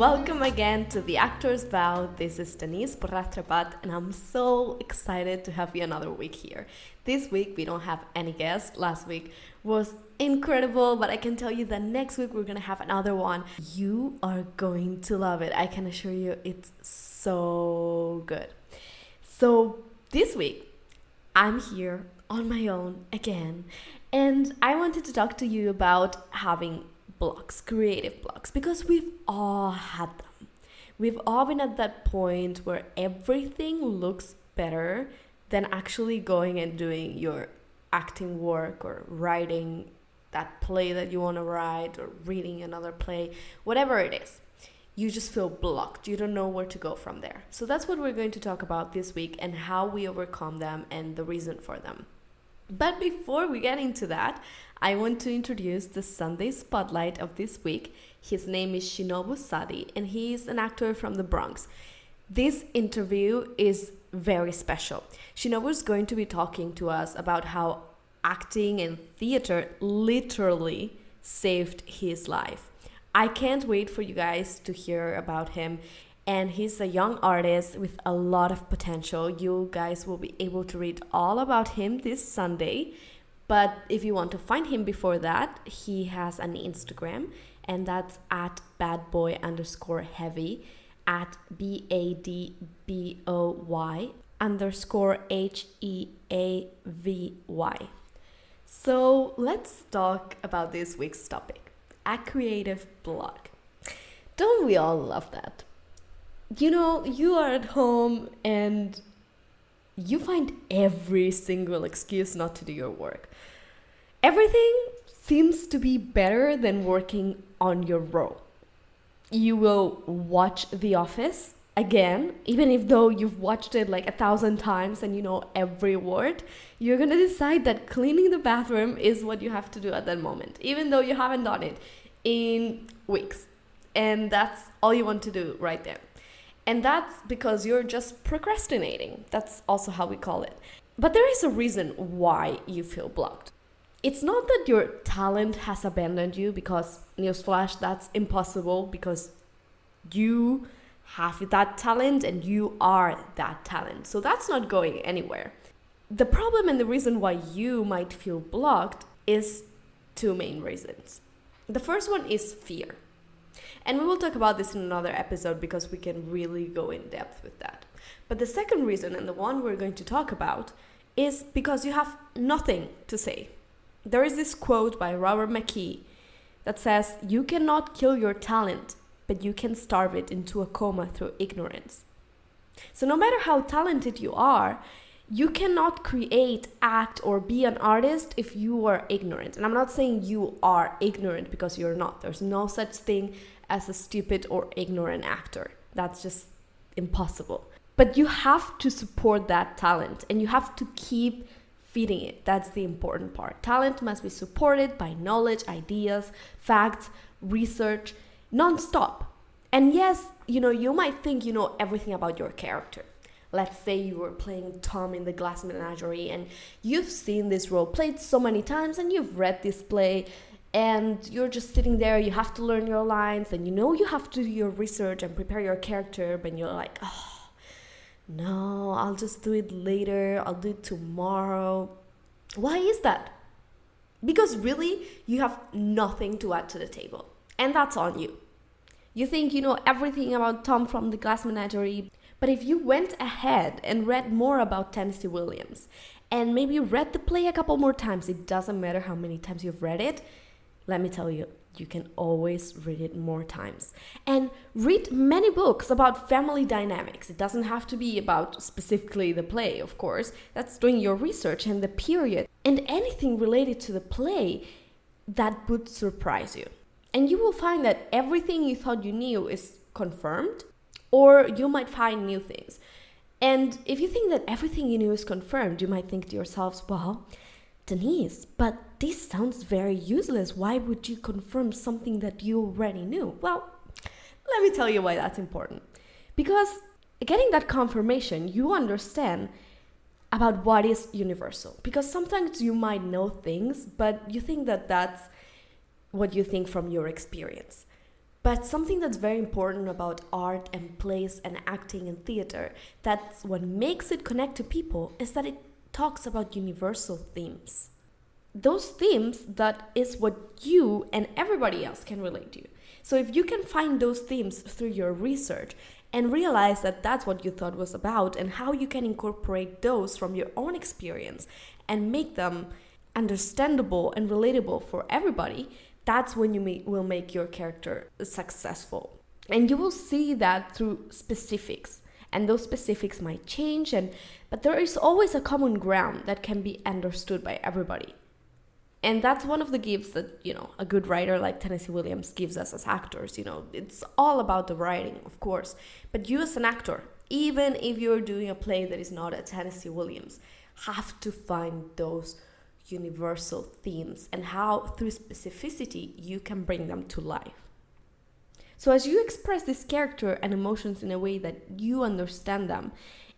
Welcome again to The Actor's Vow. This is Denise Borraz Trepat, and I'm so excited to have you another week here. This week we don't have any guests. Last week was incredible, but I can tell you that next week we're gonna have another one. You are going to love it. I can assure you it's so good. So this week I'm here on my own again, and I wanted to talk to you about having blocks, creative blocks, because we've all had them. We've all been at that point where everything looks better than actually going and doing your acting work or writing that play that you want to write or reading another play, whatever it is. You just feel blocked. You don't know where to go from there. So that's what we're going to talk about this week and how we overcome them and the reason for them. But before we get into that, I want to introduce the Sunday spotlight of this week. His name is Shinobu Sadi, and he is an actor from the Bronx. This interview is very special. Shinobu is going to be talking to us about how acting and theater literally saved his life. I can't wait for you guys to hear about him. And he's a young artist with a lot of potential. You guys will be able to read all about him this Sunday. But if you want to find him before that, he has an Instagram, and that's at badboy_heavy, at BADBOY_HEAVY. So let's talk about this week's topic, a creative block. Don't we all love that? You know, you are at home and you find every single excuse not to do your work. Everything seems to be better than working on your role. You will watch The Office again, even if though you've watched it like 1,000 times and you know every word. You're gonna decide that cleaning the bathroom is what you have to do at that moment, even though you haven't done it in weeks. And that's all you want to do right there. And that's because you're just procrastinating. That's also how we call it. But there is a reason why you feel blocked. It's not that your talent has abandoned you, because, newsflash, that's impossible, because you have that talent and you are that talent. So that's not going anywhere. The problem and the reason why you might feel blocked is two main reasons. The first one is fear. And we will talk about this in another episode because we can really go in depth with that. But the second reason, and the one we're going to talk about, is because you have nothing to say. There is this quote by Robert McKee that says, "You cannot kill your talent, but you can starve it into a coma through ignorance." So no matter how talented you are, you cannot create, act, or be an artist if you are ignorant. And I'm not saying you are ignorant, because you're not. There's no such thing as a stupid or ignorant actor. That's just impossible. But you have to support that talent, and you have to keep feeding it. That's the important part. Talent must be supported by knowledge, ideas, facts, research, non-stop. And yes, you might think you know everything about your character. Let's say you were playing Tom in The Glass Menagerie, and you've seen this role played so many times, and you've read this play, and you're just sitting there. You have to learn your lines, and you have to do your research and prepare your character, but you're like, oh, no, I'll just do it later. I'll do it tomorrow. Why is that? Because really, you have nothing to add to the table, and that's on you. You think you know everything about Tom from The Glass Menagerie, but if you went ahead and read more about Tennessee Williams, and maybe read the play a couple more times, it doesn't matter how many times you've read it, let me tell you, you can always read it more times. And read many books about family dynamics. It doesn't have to be about specifically the play, of course. That's doing your research and the period. And anything related to the play that would surprise you. And you will find that everything you thought you knew is confirmed, or you might find new things. And if you think that everything you knew is confirmed, you might think to yourselves, well, Denise, but this sounds very useless. Why would you confirm something that you already knew? Well, let me tell you why that's important. Because getting that confirmation, you understand about what is universal. Because sometimes you might know things, but you think that that's what you think from your experience. But something that's very important about art and plays and acting and theater, that's what makes it connect to people, is that it talks about universal themes. Those themes, that is what you and everybody else can relate to. So if you can find those themes through your research and realize that that's what you thought was about and how you can incorporate those from your own experience and make them understandable and relatable for everybody, that's when you will make your character successful. And you will see that through specifics. And those specifics might change, but there is always a common ground that can be understood by everybody. And that's one of the gifts that, a good writer like Tennessee Williams gives us as actors. It's all about the writing, of course. But you as an actor, even if you're doing a play that is not a Tennessee Williams, have to find those universal themes and how through specificity you can bring them to life. So as you express this character and emotions in a way that you understand them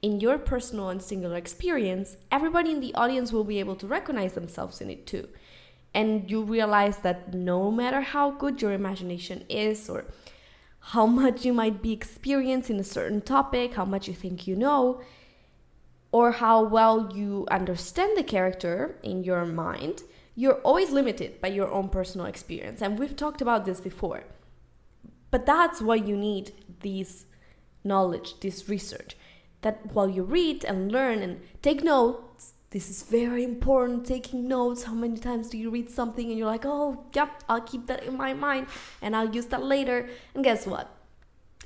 in your personal and singular experience, everybody in the audience will be able to recognize themselves in it too. And you realize that no matter how good your imagination is, or how much you might be experienced in a certain topic, how much you think you know, or how well you understand the character in your mind, you're always limited by your own personal experience. And we've talked about this before. But that's why you need this knowledge, this research, that while you read and learn and take notes, this is very important, taking notes. How many times do you read something and you're like, oh, yep, I'll keep that in my mind and I'll use that later. And guess what?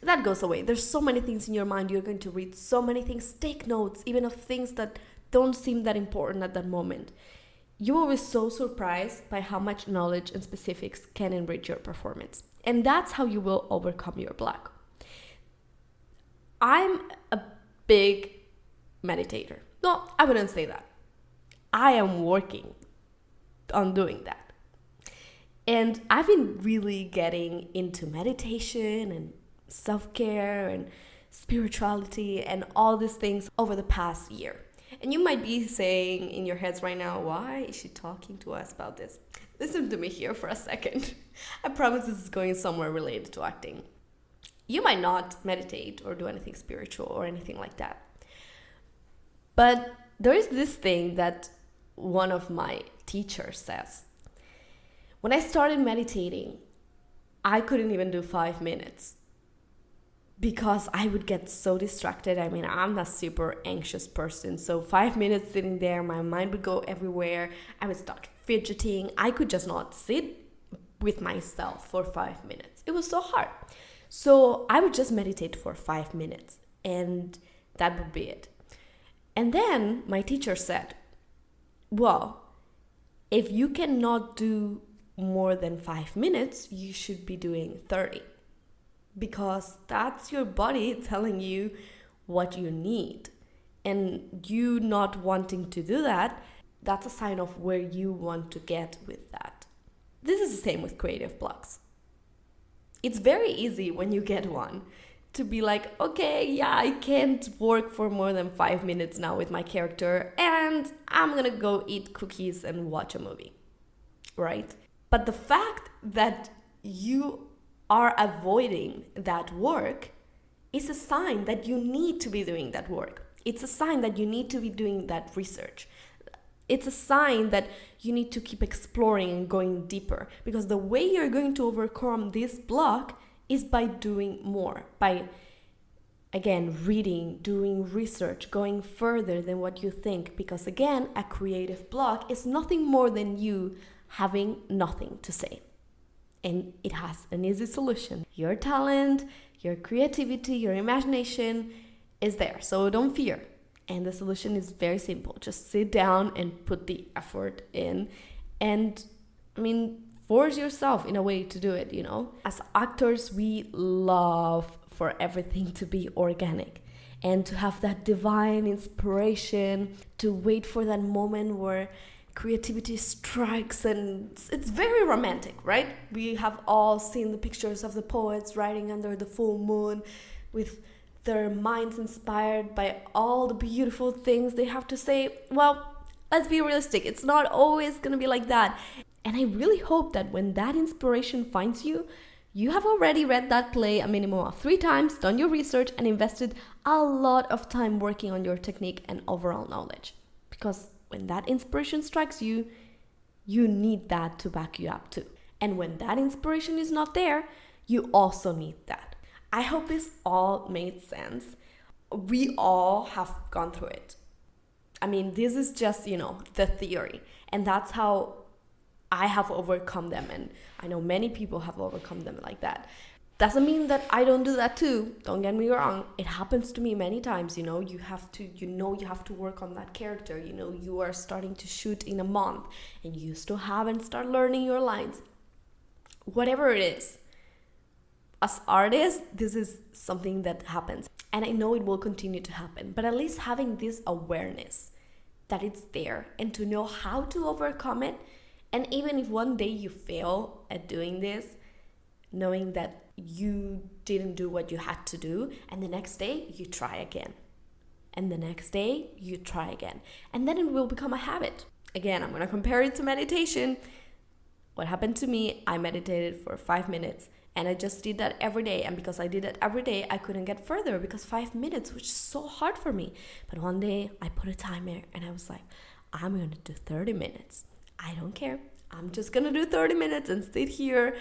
That goes away. There's so many things in your mind. You're going to read so many things. Take notes, even of things that don't seem that important at that moment. You will be so surprised by how much knowledge and specifics can enrich your performance. And that's how you will overcome your block. I'm a big meditator. No, I wouldn't say that. I am working on doing that. And I've been really getting into meditation and self-care and spirituality and all these things over the past year. And you might be saying in your heads right now, why is she talking to us about this? Listen to me here for a second. I promise this is going somewhere related to acting. You might not meditate or do anything spiritual or anything like that. But there is this thing that one of my teachers says. When I started meditating, I couldn't even do 5 minutes because I would get so distracted. I mean, I'm a super anxious person. So 5 minutes sitting there, my mind would go everywhere. I would start fidgeting. I could just not sit with myself for 5 minutes. It was so hard. So I would just meditate for 5 minutes and that would be it. And then my teacher said, well, if you cannot do more than 5 minutes, you should be doing 30. Because that's your body telling you what you need. And you not wanting to do that, that's a sign of where you want to get with that. This is the same with creative blocks. It's very easy when you get one to be like, okay, yeah, I can't work for more than 5 minutes now with my character and I'm gonna go eat cookies and watch a movie, right? But the fact that you are avoiding that work is a sign that you need to be doing that work. It's a sign that you need to be doing that research. It's a sign that you need to keep exploring and going deeper, because the way you're going to overcome this block is by doing more, by, again, reading, doing research, going further than what you think. Because again, a creative block is nothing more than you having nothing to say. And it has an easy solution. Your talent, your creativity, your imagination is there. So don't fear. And the solution is very simple. Just sit down and put the effort in. And force yourself in a way to do it, As actors, we love for everything to be organic and to have that divine inspiration, to wait for that moment where creativity strikes, and it's very romantic, right? We have all seen the pictures of the poets writing under the full moon with their minds inspired by all the beautiful things they have to say. Well, let's be realistic. It's not always going to be like that. And I really hope that when that inspiration finds you, You have already read that play a minimum of 3 times, done your research, and invested a lot of time working on your technique and overall knowledge. Because when that inspiration strikes you, you need that to back you up too. And when that inspiration is not there, you also need that. I hope this all made sense. We all have gone through it. I mean, this is just, the theory. And that's how I have overcome them. And I know many people have overcome them like that. Doesn't mean that I don't do that too. Don't get me wrong. It happens to me many times. You have to work on that character. You are starting to shoot in a month and you still haven't started learning your lines. Whatever it is. As artists, this is something that happens. And I know it will continue to happen. But at least having this awareness that it's there and to know how to overcome it. And even if one day you fail at doing this, knowing that you didn't do what you had to do, and the next day you try again. And the next day you try again. And then it will become a habit. Again, I'm going to compare it to meditation. What happened to me, I meditated for 5 minutes and I just did that every day. And because I did it every day, I couldn't get further because 5 minutes was so hard for me. But one day I put a timer and I was like, I'm going to do 30 minutes. I don't care. I'm just going to do 30 minutes and sit here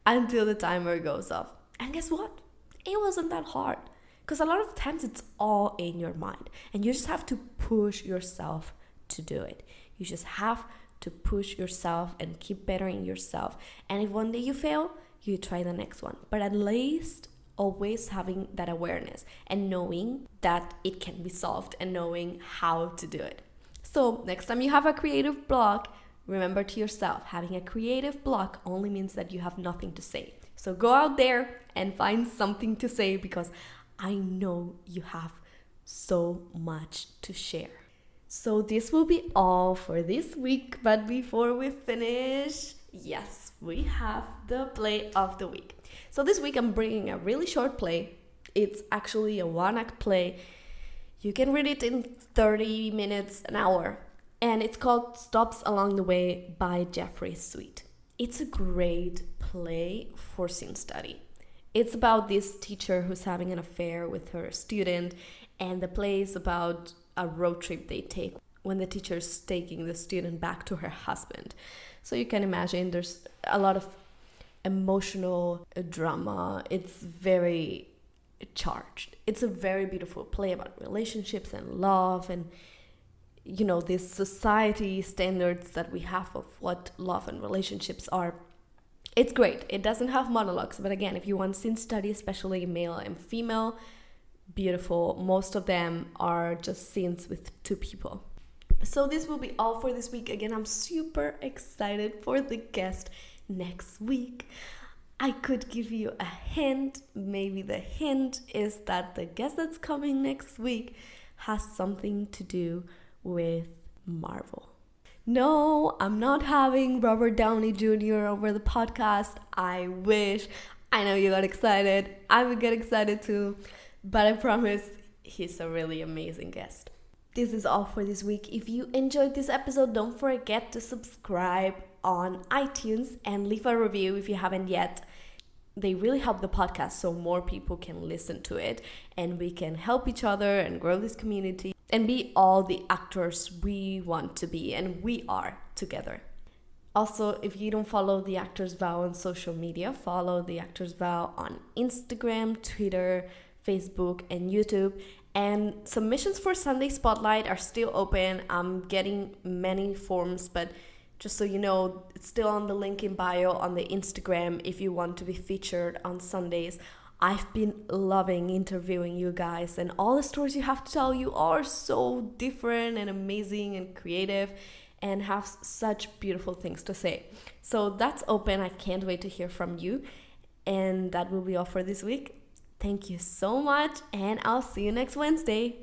until the timer goes off. And guess what? It wasn't that hard. Because a lot of times it's all in your mind. And you just have to push yourself to do it. You just have to push yourself and keep bettering yourself. And if one day you fail, you try the next one. But at least always having that awareness and knowing that it can be solved and knowing how to do it. So next time you have a creative block, remember to yourself, having a creative block only means that you have nothing to say. So go out there and find something to say because I know you have so much to share. So this will be all for this week. But before we finish, yes, we have the play of the week. So this week I'm bringing a really short play. It's actually a 1-act play. You can read it in 30 minutes, an hour. And it's called Stops Along the Way by Jeffrey Sweet. It's a great play for scene study. It's about this teacher who's having an affair with her student, and the play is about a road trip they take when the teacher's taking the student back to her husband. So you can imagine there's a lot of emotional drama. It's very charged. It's a very beautiful play about relationships and love and these society standards that we have of what love and relationships are. It's great. It doesn't have monologues, but again, if you want scene study, especially male and female, beautiful. Most of them are just scenes with 2 people. So this will be all for this week. Again, I'm super excited for the guest next week. I could give you a hint. Maybe the hint is that the guest that's coming next week has something to do with Marvel. No, I'm not having Robert Downey Jr. over the podcast. I wish. I know you got excited. I would get excited too. But I promise he's a really amazing guest. This is all for this week. If you enjoyed this episode, don't forget to subscribe on iTunes and leave a review if you haven't yet. They really help the podcast so more people can listen to it and we can help each other and grow this community and be all the actors we want to be and we are together. Also, if you don't follow The Actors Vow on social media, follow The Actors Vow on Instagram, Twitter, Facebook, and YouTube. And submissions for Sunday Spotlight are still open. I'm getting many forms, but just so you know, it's still on the link in bio on the Instagram if you want to be featured on Sundays. I've been loving interviewing you guys, and all the stories you have to tell, you are so different and amazing and creative and have such beautiful things to say. So that's open. I can't wait to hear from you. And that will be all for this week. Thank you so much, and I'll see you next Wednesday.